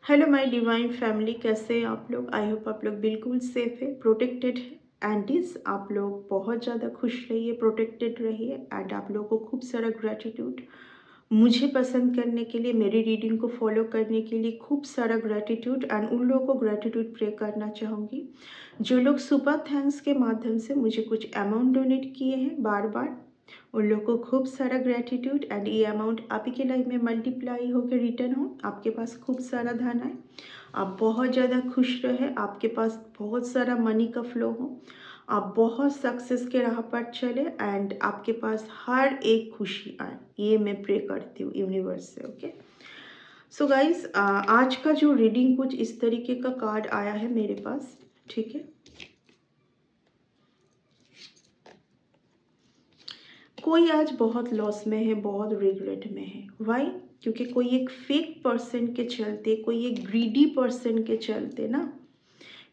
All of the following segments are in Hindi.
हेलो माय डिवाइन फैमिली, कैसे हैं आप लोग। आई होप आप लोग बिल्कुल सेफ है, प्रोटेक्टेड है। एंटीज आप लोग बहुत ज़्यादा खुश रहिए, प्रोटेक्टेड रहिए। एंड आप लोगों को खूब सारा ग्रैटिट्यूड मुझे पसंद करने के लिए, मेरी रीडिंग को फॉलो करने के लिए खूब सारा ग्रैटिट्यूड। एंड उन लोगों को ग्रैटिट्यूड प्रे करना चाहूँगी जो लोग सुपर थैंक्स के माध्यम से मुझे कुछ अमाउंट डोनेट किए हैं बार बार। उन लोगों को खूब सारा ग्रैटिट्यूड। एंड ये अमाउंट आप ही के लाइफ में मल्टीप्लाई होकर रिटर्न हो, आपके पास खूब सारा धन आए, आप बहुत ज़्यादा खुश रहे, आपके पास बहुत सारा मनी का फ्लो हो, आप बहुत सक्सेस के राह पर चले एंड आपके पास हर एक खुशी आए। ये मैं प्रे करती हूँ यूनिवर्स से। ओके सो गाइज, आज का जो रीडिंग कुछ इस तरीके का कार्ड आया है मेरे पास, ठीक है। कोई आज बहुत लॉस में है, बहुत रिग्रेट में है। वाई? क्योंकि कोई एक फेक पर्सन के चलते, कोई एक ग्रीडी पर्सन के चलते ना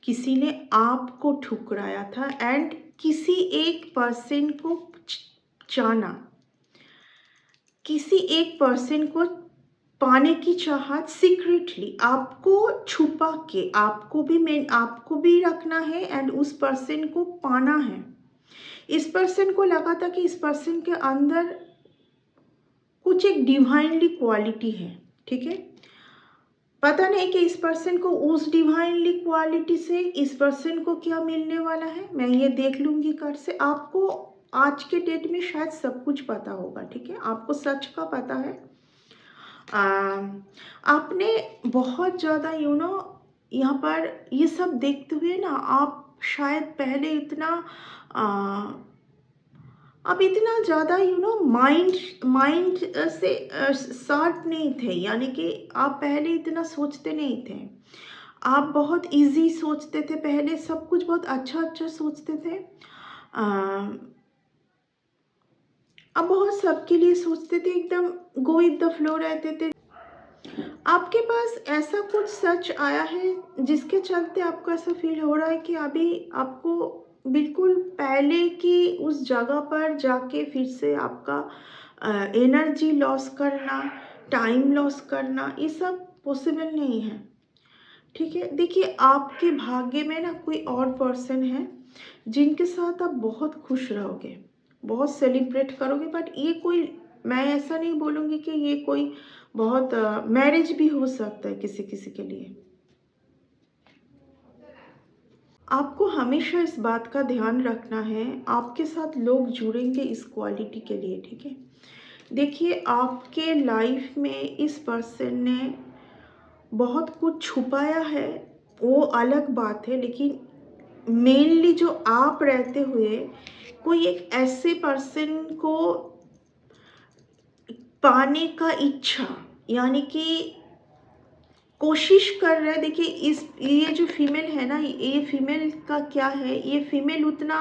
किसी ने आपको ठुकराया था एंड किसी एक पर्सन को जाना, किसी एक पर्सन को पाने की चाहत सीक्रेटली आपको छुपा के, आपको भी रखना है एंड उस पर्सन को पाना है। इस पर्सन को लगा था कि इस पर्सन के अंदर कुछ एक डिवाइनली क्वालिटी है, ठीक है। पता नहीं कि इस पर्सन को उस डिवाइनली क्वालिटी से इस पर्सन को क्या मिलने वाला है। मैं ये देख लूँगी कार्ड से। आपको आज के डेट में शायद सब कुछ पता होगा, ठीक है। आपको सच का पता है। आपने बहुत ज़्यादा यहाँ पर ये सब देखते हुए ना, आप शायद पहले इतना आप इतना ज़्यादा माइंड से शार्प नहीं थे, यानी कि आप पहले इतना सोचते नहीं थे। आप बहुत इजी सोचते थे, पहले सब कुछ बहुत अच्छा अच्छा सोचते थे। आप बहुत सबके लिए सोचते थे, एकदम गो विद द फ्लो रहते थे। आपके पास ऐसा कुछ सच आया है जिसके चलते आपको ऐसा फील हो रहा है कि अभी आपको बिल्कुल पहले की उस जगह पर जाके फिर से आपका एनर्जी लॉस करना, टाइम लॉस करना, ये सब पॉसिबल नहीं है, ठीक है। देखिए, आपके भाग्य में ना कोई और पर्सन है जिनके साथ आप बहुत खुश रहोगे, बहुत सेलिब्रेट करोगे। बट ये कोई, मैं ऐसा नहीं बोलूँगी कि ये कोई बहुत मैरिज भी हो सकता है किसी किसी के लिए। आपको हमेशा इस बात का ध्यान रखना है, आपके साथ लोग जुड़ेंगे इस क्वालिटी के लिए, ठीक है। देखिए, आपके लाइफ में इस पर्सन ने बहुत कुछ छुपाया है, वो अलग बात है, लेकिन मेनली जो आप रहते हुए कोई एक ऐसे पर्सन को पाने का इच्छा, यानी कि कोशिश कर रहे हैं। देखिए, इस ये जो फीमेल है ना, ये फीमेल का क्या है, ये फीमेल उतना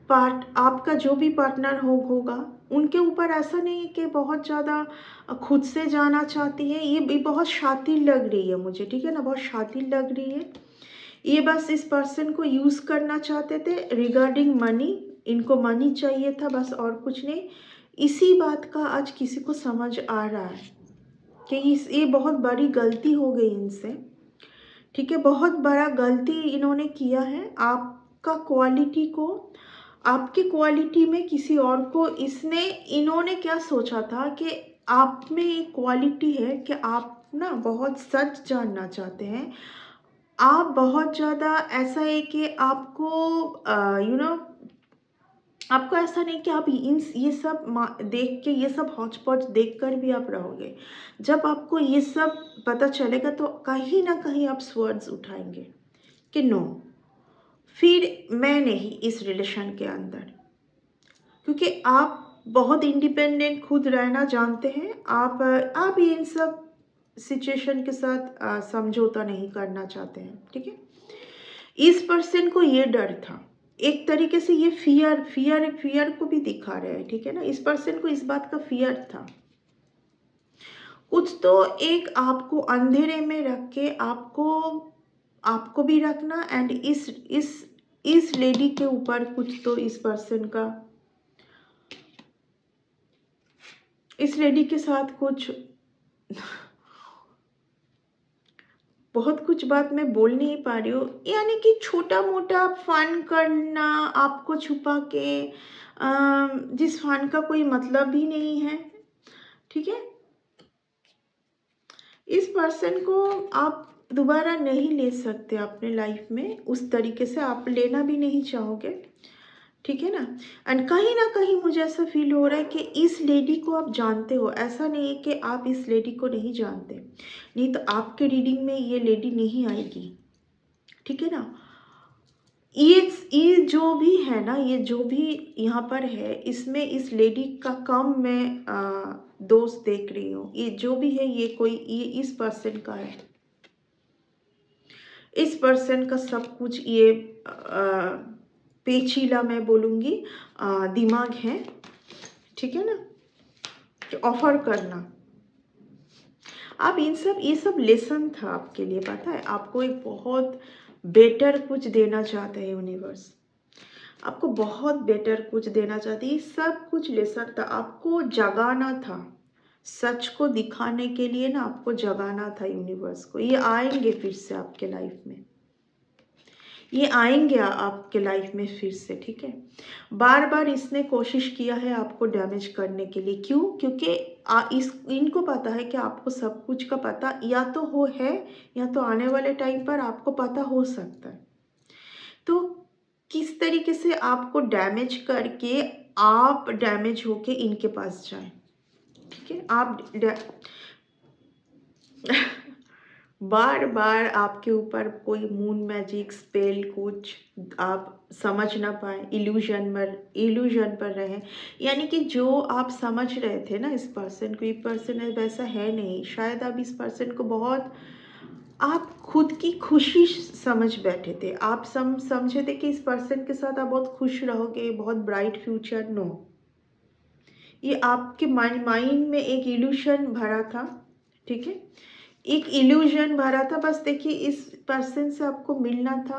आपका जो भी पार्टनर होगा उनके ऊपर ऐसा नहीं है कि बहुत ज़्यादा खुद से जाना चाहती है। ये भी बहुत शातिर लग रही है मुझे, ठीक है ना, बहुत शातिर लग रही है। ये बस इस पर्सन को यूज़ करना चाहते थे रिगार्डिंग मनी। इनको मनी चाहिए था, बस और कुछ नहीं। इसी बात का आज किसी को समझ आ रहा है कि ये बहुत बड़ी गलती हो गई इनसे, ठीक है। बहुत बड़ा गलती इन्होंने किया है। आपका क्वालिटी को, आपके क्वालिटी में किसी और को इन्होंने क्या सोचा था कि आप में एक क्वालिटी है कि आप ना बहुत सच जानना चाहते हैं। आप बहुत ज़्यादा ऐसा है कि आपको आपको ऐसा नहीं कि आप ये सब देख के, ये सब हौच पौच देख कर भी आप रहोगे। जब आपको ये सब पता चलेगा तो कहीं ना कहीं आप स्वर्ड्स उठाएंगे कि नो, फिर मैं नहीं इस रिलेशन के अंदर। क्योंकि आप बहुत इंडिपेंडेंट खुद रहना जानते हैं। आप इन सब सिचुएशन के साथ समझौता नहीं करना चाहते हैं, ठीक है। इस पर्सन को ये डर था, एक तरीके से ये फियर को भी दिखा रहे हैं, ठीक है ना। इस पर्सन को इस बात का फियर था। कुछ तो एक आपको अंधेरे में रख के आपको भी रखना एंड इस लेडी के ऊपर कुछ तो इस लेडी के साथ कुछ बहुत कुछ बात मैं बोल नहीं पा रही हूँ, यानी कि छोटा मोटा फन करना आपको छुपा के, जिस फन का कोई मतलब ही नहीं है, ठीक है। इस पर्सन को आप दोबारा नहीं ले सकते अपने लाइफ में, उस तरीके से आप लेना भी नहीं चाहोगे, ठीक है ना। एंड कहीं ना कहीं मुझे ऐसा फील हो रहा है कि इस लेडी को आप जानते हो, ऐसा नहीं है कि आप इस लेडी को नहीं जानते, नहीं तो आपके रीडिंग में ये लेडी नहीं आएगी, ठीक है ना। ये जो भी है ना, ये जो भी यहाँ पर है, इसमें इस लेडी का कम मैं दोस्त देख रही हूँ। ये जो भी है, ये इस पर्सन का है, इस पर्सन का सब कुछ ये पेचीला मैं बोलूँगी दिमाग है, ठीक है ना, ऑफर करना। आप ये सब लेसन था आपके लिए, पता है, आपको एक बहुत बेटर कुछ देना चाहता है यूनिवर्स, आपको बहुत बेटर कुछ देना चाहती है। सब कुछ लेसन था, आपको जगाना था, सच को दिखाने के लिए ना आपको जगाना था यूनिवर्स को। ये आएंगे फिर से आपके लाइफ में, ये आएंगे आपके लाइफ में फिर से, ठीक है। बार बार इसने कोशिश किया है आपको डैमेज करने के लिए, क्यों? क्योंकि इनको पता है कि आपको सब कुछ का पता या तो हो है, या तो आने वाले टाइम पर आपको पता हो सकता है। तो किस तरीके से आपको डैमेज करके आप डैमेज होके इनके पास जाएं, ठीक है। बार बार आपके ऊपर कोई मून मैजिक स्पेल कुछ आप समझ ना पाए, इल्यूजन पर रहे, यानी कि जो आप समझ रहे थे ना इस पर्सन को, ये पर्सन वैसा है नहीं। शायद आप इस पर्सन को बहुत आप खुद की खुशी समझ बैठे थे, आप समझे थे कि इस पर्सन के साथ आप बहुत खुश रहोगे, बहुत ब्राइट फ्यूचर। नो, ये आपके माइंड में एक इल्यूशन भरा था, ठीक है, एक इल्यूजन भरा था। बस देखिए, इस पर्सन से आपको मिलना था,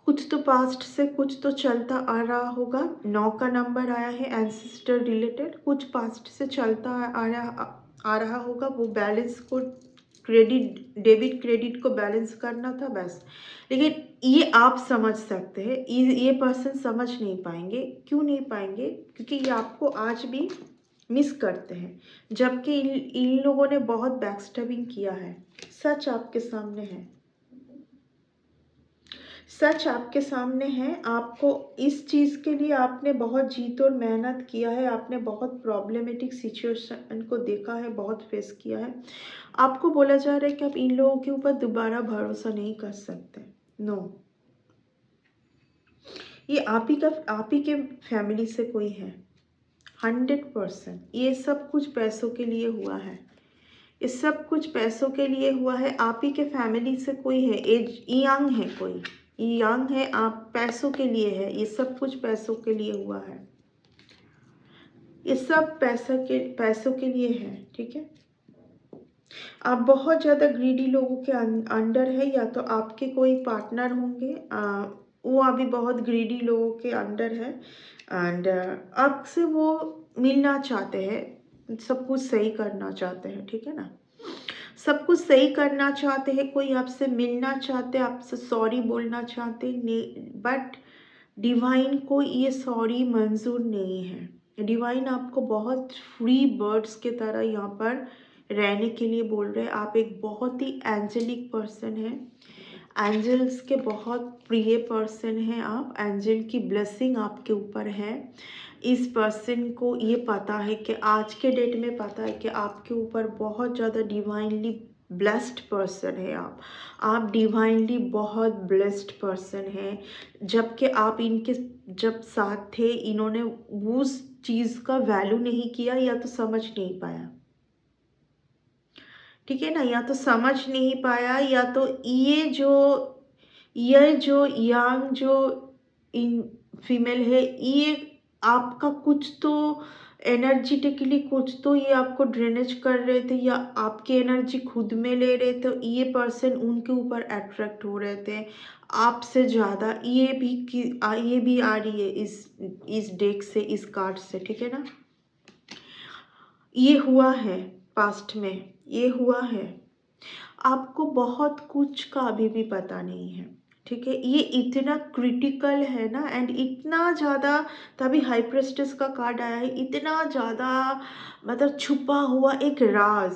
कुछ तो पास्ट से कुछ तो चलता आ रहा होगा। 9 का नंबर आया है, एंसेस्टर रिलेटेड कुछ पास्ट से चलता आ रहा होगा। वो बैलेंस को डेबिट क्रेडिट को बैलेंस करना था बस। लेकिन ये आप समझ सकते हैं, ये पर्सन समझ नहीं पाएंगे। क्यों नहीं पाएंगे? क्योंकि ये आपको आज भी मिस करते हैं, जबकि इन लोगों ने बहुत बैकस्टैबिंग किया है। सच आपके सामने है, सच आपके सामने है। आपको इस चीज़ के लिए आपने बहुत जीत और मेहनत किया है, आपने बहुत प्रॉब्लमेटिक सिचुएशन को देखा है, बहुत फेस किया है। आपको बोला जा रहा है कि आप इन लोगों के ऊपर दोबारा भरोसा नहीं कर सकते। नो, ये आप ही के फैमिली से कोई है, 100%। ये सब कुछ पैसों के लिए हुआ है, ये सब कुछ पैसों के लिए हुआ है। आप ही के फैमिली से कोई है, एज यंग है, कोई यंग है, आप पैसों के लिए है, ये सब कुछ पैसों के लिए हुआ है, ये सब पैसों के लिए है, ठीक है। आप बहुत ज़्यादा ग्रीडी लोगों के अंडर है, या तो आपके कोई पार्टनर होंगे, वो अभी बहुत ग्रीडी लोगों के अंडर है, एंड आपसे वो मिलना चाहते हैं, सब कुछ सही करना चाहते हैं, ठीक है ना। सब कुछ सही करना चाहते हैं, कोई आपसे मिलना चाहते हैं, आपसे सॉरी बोलना चाहते हैं, बट डिवाइन को ये सॉरी मंजूर नहीं है। डिवाइन आपको बहुत फ्री बर्ड्स के तरह यहाँ पर रहने के लिए बोल रहे हैं। आप एक बहुत ही एंजेलिक पर्सन है, एंजल्स के बहुत प्रिय पर्सन हैं आप, एंजल की ब्लेसिंग आपके ऊपर है। इस पर्सन को ये पता है कि आज के डेट में पता है कि आपके ऊपर बहुत ज़्यादा डिवाइनली ब्लेस्ड पर्सन है आप डिवाइनली बहुत ब्लेस्ड पर्सन हैं। जबकि आप इनके जब साथ थे, इन्होंने उस चीज़ का वैल्यू नहीं किया, या तो समझ नहीं पाया, ठीक है ना, या तो समझ नहीं पाया, या तो ये जो यंग जो इन फीमेल है, ये आपका कुछ तो एनर्जेटिकली कुछ तो ये आपको ड्रेनेज कर रहे थे, या आपकी एनर्जी खुद में ले रहे थे। ये पर्सन उनके ऊपर अट्रैक्ट हो रहे थे आपसे ज़्यादा। ये भी आ रही है इस डेक से, इस कार्ड से, ठीक है ना। ये हुआ है पास्ट में, ये हुआ है। आपको बहुत कुछ का अभी भी पता नहीं है, ठीक है। ये इतना क्रिटिकल है ना, एंड इतना ज़्यादा, तभी हाई प्रेस्टिस का कार्ड आया है, इतना ज़्यादा मतलब छुपा हुआ एक राज,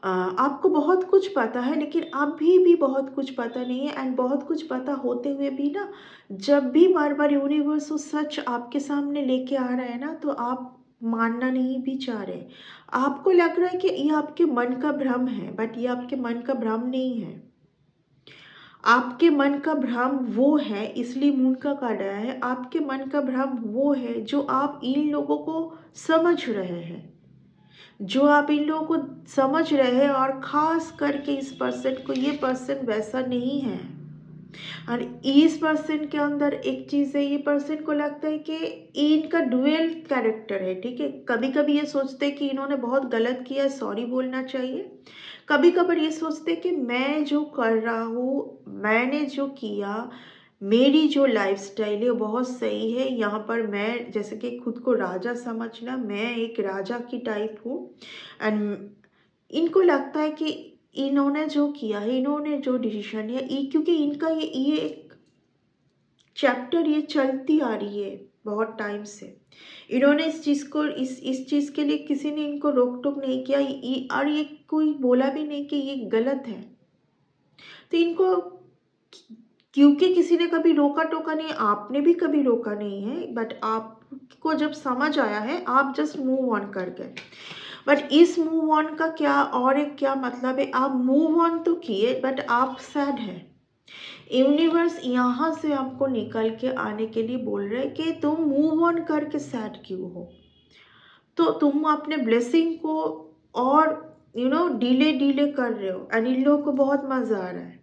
आपको बहुत कुछ पता है लेकिन अभी भी बहुत कुछ पता नहीं है। एंड बहुत कुछ पता होते हुए भी ना, जब भी बार बार यूनिवर्स वो सच आपके सामने लेके आ रहा है ना, तो आप मानना नहीं भी चाह रहे। आपको लग रहा है कि ये आपके मन का भ्रम है, बट ये आपके मन का भ्रम नहीं है। आपके मन का भ्रम वो है, इसलिए मून का कार्ड आया है। आपके मन का भ्रम वो है जो आप इन लोगों को समझ रहे हैं, जो आप इन लोगों को समझ रहे हैं, और खास करके इस पर्सन को, ये पर्सन वैसा नहीं है। और इस पर्सन के अंदर एक चीज़ है, ये पर्सन को लगता है कि इनका डुअल कैरेक्टर है, ठीक है। कभी कभी ये सोचते हैं कि इन्होंने बहुत गलत किया है, सॉरी बोलना चाहिए। कभी कभार ये सोचते हैं कि मैं जो कर रहा हूँ, मैंने जो किया, मेरी जो लाइफस्टाइल है वो बहुत सही है। यहाँ पर मैं जैसे कि खुद को राजा समझना, मैं एक राजा की टाइप हूँ। एंड इनको लगता है कि इन्होंने जो किया है, इन्होंने जो डिसीजन लिया, क्योंकि इनका ये एक चैप्टर ये चलती आ रही है बहुत टाइम से। इन्होंने इस चीज़ को, इस चीज़ के लिए किसी ने इनको रोक टोक नहीं किया, और ये कोई बोला भी नहीं कि ये गलत है। तो इनको, क्योंकि किसी ने कभी रोका टोका नहीं, आपने भी कभी रोका नहीं है, बट आपको जब समझ आया है, आप जस्ट मूव ऑन कर गए। बट इस मूव ऑन का क्या, और एक क्या मतलब है, आप मूव ऑन तो किए बट आप सैड है। यूनिवर्स यहाँ से आपको निकल के आने के लिए बोल रहे हैं कि तुम मूव ऑन करके सैड क्यों हो। तो तुम अपने ब्लेसिंग को और डिले डिले कर रहे हो, एंड इन लोगों को बहुत मज़ा आ रहा है,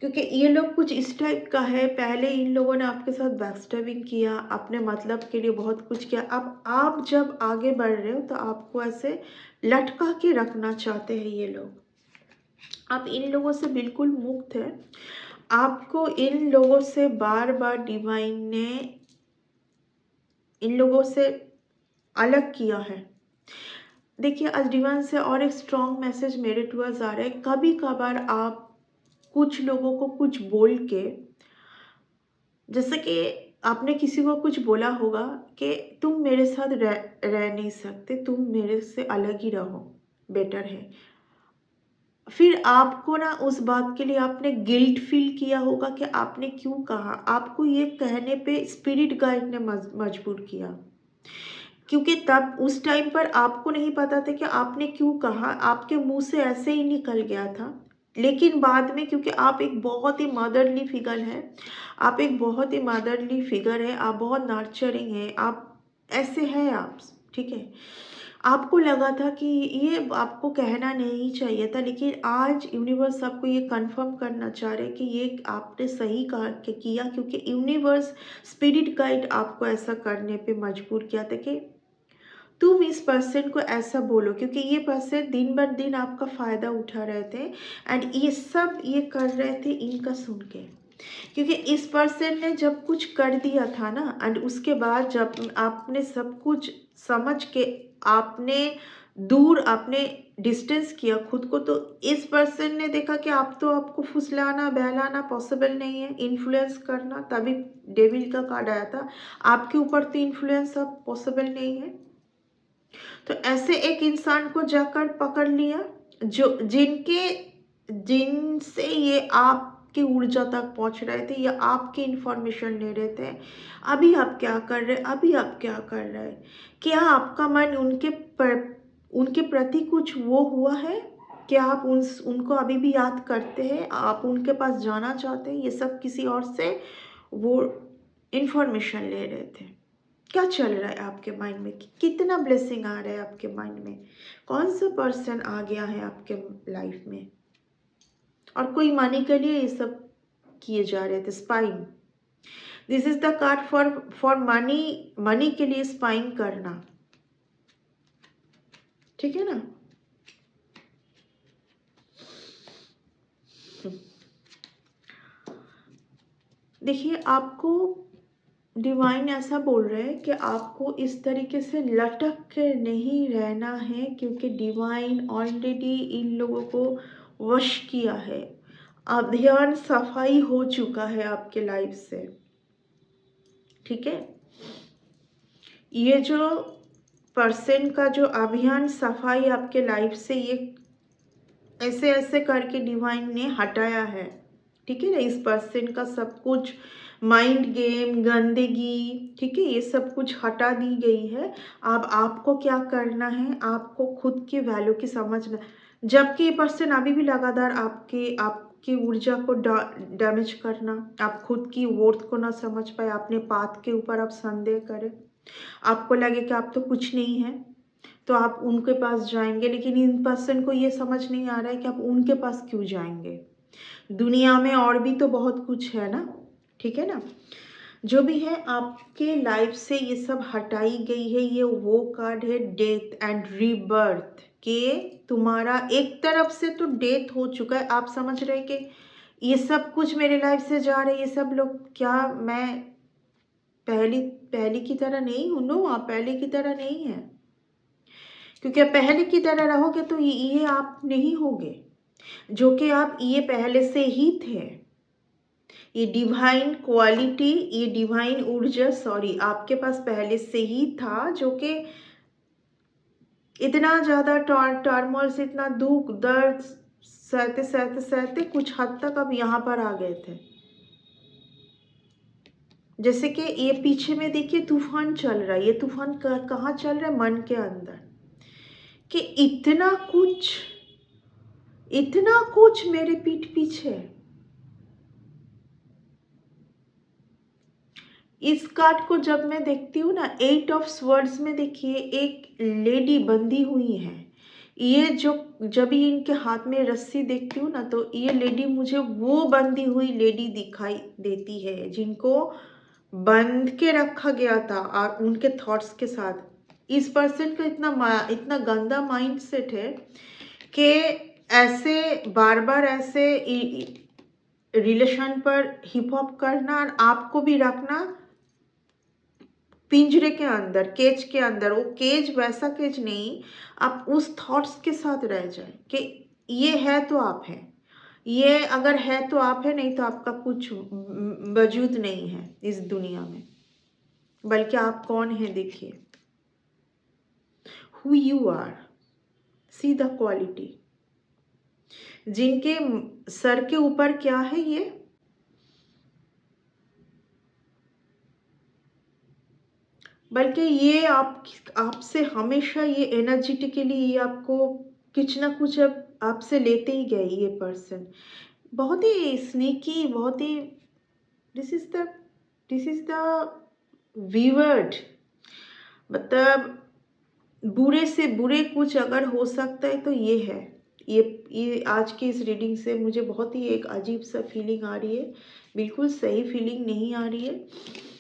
क्योंकि ये लोग कुछ इस टाइप का है। पहले इन लोगों ने आपके साथ बैकस्टैबिंग किया, अपने मतलब के लिए बहुत कुछ किया। अब आप जब आगे बढ़ रहे हो तो आपको ऐसे लटका के रखना चाहते हैं ये लोग। आप इन लोगों से बिल्कुल मुक्त है। आपको इन लोगों से बार बार डिवाइन ने इन लोगों से अलग किया है। देखिए, आज डिवाइन से और एक स्ट्रॉन्ग मैसेज मेरे टुवर्ड्स आ रहा है। कभी कभार आप कुछ लोगों को कुछ बोल के, जैसे कि आपने किसी को कुछ बोला होगा कि तुम मेरे साथ रह नहीं सकते, तुम मेरे से अलग ही रहो, बेटर है। फिर आपको ना उस बात के लिए आपने गिल्ट फील किया होगा कि आपने क्यों कहा। आपको ये कहने पे स्पिरिट गाइड ने मजबूर किया, क्योंकि तब उस टाइम पर आपको नहीं पता था कि आपने क्यों कहा, आपके मुंह से ऐसे ही निकल गया था। लेकिन बाद में, क्योंकि आप एक बहुत ही मदरली फिगर है, आप एक बहुत ही मदरली फिगर है, आप बहुत नर्चरिंग है, आप ऐसे हैं आप, ठीक है। आपको लगा था कि ये आपको कहना नहीं चाहिए था, लेकिन आज यूनिवर्स आपको ये कंफर्म करना चाह रहे हैं कि ये आपने सही कहा कि किया, क्योंकि यूनिवर्स स्पिरिट गाइड आपको ऐसा करने पे मजबूर किया था कि तुम इस पर्सन को ऐसा बोलो, क्योंकि ये पर्सन दिन बर दिन आपका फ़ायदा उठा रहे थे। एंड ये सब ये कर रहे थे इनका सुन के, क्योंकि इस पर्सन ने जब कुछ कर दिया था ना, एंड उसके बाद जब आपने सब कुछ समझ के आपने दूर, आपने डिस्टेंस किया खुद को, तो इस पर्सन ने देखा कि आप तो, आपको फुसलाना बहलाना पॉसिबल नहीं है, इन्फ्लुएंस करना, तभी डेविल का कार्ड आया था। आपके ऊपर तो इन्फ्लुएंस अब पॉसिबल नहीं है। तो ऐसे एक इंसान को जाकर पकड़ लिया, जो जिनसे ये आपकी ऊर्जा तक पहुंच रहे थे, या आपकी इंफॉर्मेशन ले रहे थे। अभी आप क्या कर रहे, अभी आप क्या कर रहे हैं, क्या आपका मन उनके प्रति कुछ वो हुआ है, क्या आप उनको अभी भी याद करते हैं, आप उनके पास जाना चाहते हैं। ये सब किसी और से वो इंफॉर्मेशन ले रहे थे। क्या चल रहा है आपके माइंड में, कितना ब्लेसिंग आ रहा है आपके माइंड में, कौन सा पर्सन आ गया है आपके लाइफ में, और कोई मनी के लिए ये सब किए जा रहे थे, spying. This is the card for money, money के लिए स्पाइंग करना, ठीक है ना। देखिए, आपको डिवाइन ऐसा बोल रहे हैं कि आपको इस तरीके से लटक के नहीं रहना है, क्योंकि डिवाइन ऑलरेडी इन लोगों को वश किया है। अभियान सफाई हो चुका है आपके लाइफ से, ठीक है। ये जो पर्सन का जो अभियान सफाई आपके लाइफ से, ये ऐसे ऐसे करके डिवाइन ने हटाया है, ठीक है ना। इस पर्सन का सब कुछ माइंड गेम, गंदगी, ठीक है, ये सब कुछ हटा दी गई है। अब आपको क्या करना है, आपको खुद की वैल्यू की समझना। जबकि ये पर्सन अभी भी लगातार आपकी ऊर्जा को डैमेज करना, आप खुद की वर्थ को ना समझ पाए, अपने पाथ के ऊपर आप संदेह करें, आपको लगे कि आप तो कुछ नहीं है, तो आप उनके पास जाएंगे। लेकिन इन पर्सन को ये समझ नहीं आ रहा है कि आप उनके पास क्यों जाएंगे। दुनिया में और भी तो बहुत कुछ है ना, ठीक है ना। जो भी है आपके लाइफ से ये सब हटाई गई है। ये वो कार्ड है डेथ एंड रीबर्थ, के तुम्हारा एक तरफ से तो डेथ हो चुका है। आप समझ रहे कि ये सब कुछ मेरे लाइफ से जा रहे हैं, ये सब लोग, क्या मैं पहली की तरह नहीं हूँ? नो, आप पहले की तरह नहीं है, क्योंकि आप पहले की तरह रहोगे तो ये आप नहीं होगे जो कि आप ये पहले से ही थे। ये डिवाइन क्वालिटी, ये डिवाइन ऊर्जा, सॉरी, आपके पास पहले से ही था, जो कि इतना ज़्यादा टर्मोल से, इतना दुख दर्द सहते सहते सहते कुछ हद तक अब यहाँ पर आ गए थे। जैसे कि ये पीछे में देखिए तूफान चल रहा है। ये तूफान कहाँ चल रहा है? मन के अंदर। कि इतना कुछ मेरे पीठ पीछे। इस कार्ड को जब मैं देखती हूँ ना, 8 ऑफ स्वर्ड्स में देखिए एक लेडी बंधी हुई है। ये जो जब भी इनके हाथ में रस्सी देखती हूँ ना, तो ये लेडी मुझे वो बंधी हुई लेडी दिखाई देती है जिनको बंध के रखा गया था और उनके थॉट्स के साथ। इस पर्सन का इतना गंदा माइंड सेट है कि ऐसे बार बार ऐसे रिलेशन पर हिप हॉप करना और आपको भी रखना पिंजरे के अंदर, केज के अंदर। वो केज वैसा केज नहीं, आप उस थॉट्स के साथ रह जाए कि ये है तो आप हैं, ये अगर है तो आप है, नहीं तो आपका कुछ वजूद नहीं है इस दुनिया में। बल्कि आप कौन है देखिए, who you are, see the quality. जिनके सर के ऊपर क्या है, ये बल्कि ये आपसे हमेशा ये एनर्जेटिकली ये आपको कुछ ना कुछ अब आपसे लेते ही गए। ये पर्सन बहुत ही स्नीकी, बहुत ही, दिस इज द वीवर्ड, मतलब बुरे से बुरे कुछ अगर हो सकता है तो ये है। ये आज की इस रीडिंग से मुझे बहुत ही एक अजीब सा फीलिंग आ रही है, बिल्कुल सही फीलिंग नहीं आ रही है।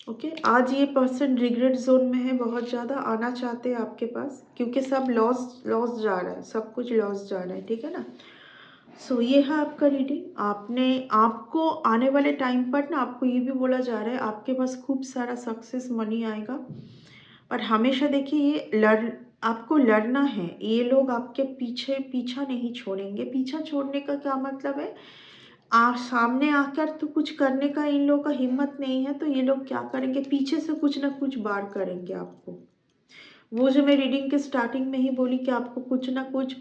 ओके, आज ये पर्सन रिग्रेट जोन में है, बहुत ज़्यादा आना चाहते हैं आपके पास, क्योंकि सब लॉस जा रहा है, सब कुछ लॉस जा रहा है, ठीक है ना। सो ये है आपका रीडिंग। आपको आने वाले टाइम पर ना, आपको ये भी बोला जा रहा है आपके पास खूब सारा सक्सेस मनी आएगा। और हमेशा देखिए आपको लड़ना है। ये लोग आपके पीछा नहीं छोड़ेंगे। पीछा छोड़ने का क्या मतलब है, आप सामने आकर तो कुछ करने का इन लोगों का हिम्मत नहीं है, तो ये लोग क्या करेंगे, पीछे से कुछ ना कुछ वार करेंगे आपको। वो जो मैं रीडिंग के स्टार्टिंग में ही बोली कि आपको कुछ ना कुछ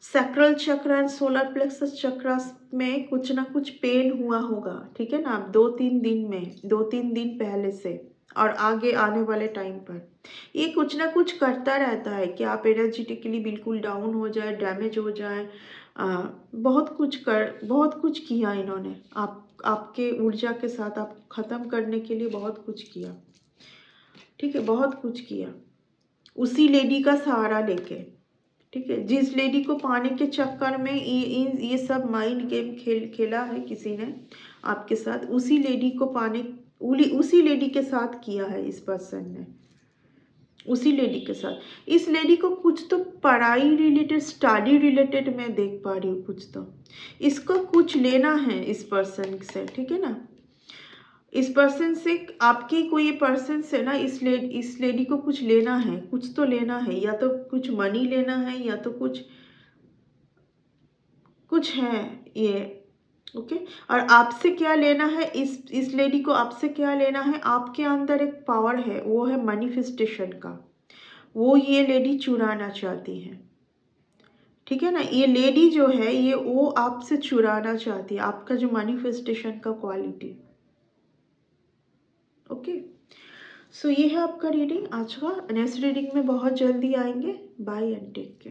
सैक्रल चक्र एंड सोलर प्लेक्सस चक्र में कुछ ना कुछ पेन हुआ होगा, ठीक है ना। 2-3 दिन पहले से और आगे आने वाले टाइम पर ये कुछ ना कुछ करता रहता है कि आप एनर्जेटिकली बिल्कुल डाउन हो जाए, डैमेज हो जाए। बहुत कुछ किया इन्होंने आपके ऊर्जा के साथ, आप ख़त्म करने के लिए बहुत कुछ किया, ठीक है, बहुत कुछ किया उसी लेडी का सहारा लेके, ठीक है। जिस लेडी को पाने के चक्कर में ये सब माइंड गेम खेला है किसी ने आपके साथ, उसी लेडी को उसी लेडी के साथ किया है इस पर्सन ने, उसी लेडी के साथ। इस लेडी को कुछ तो पढ़ाई रिलेटेड, स्टडी रिलेटेड मैं देख पा रही हूँ, कुछ तो इसको कुछ लेना है इस पर्सन से, ठीक है ना। इस पर्सन से आपकी कोई पर्सन से ना इस लेडी को कुछ लेना है, कुछ तो लेना है, या तो कुछ मनी लेना है या तो कुछ कुछ है ये। ओके, और आपसे क्या लेना है, इस लेडी को आपसे क्या लेना है, आपके अंदर एक पावर है, वो है मैनिफेस्टेशन का, वो ये लेडी चुराना चाहती है। ठीक है ना, ये लेडी जो है ये वो आपसे चुराना चाहती है आपका जो मैनिफेस्टेशन का क्वालिटी। ओके, सो ये है आपका रीडिंग आज का। नेक्स्ट रीडिंग में बहुत जल्दी आएंगे। Bye and take care.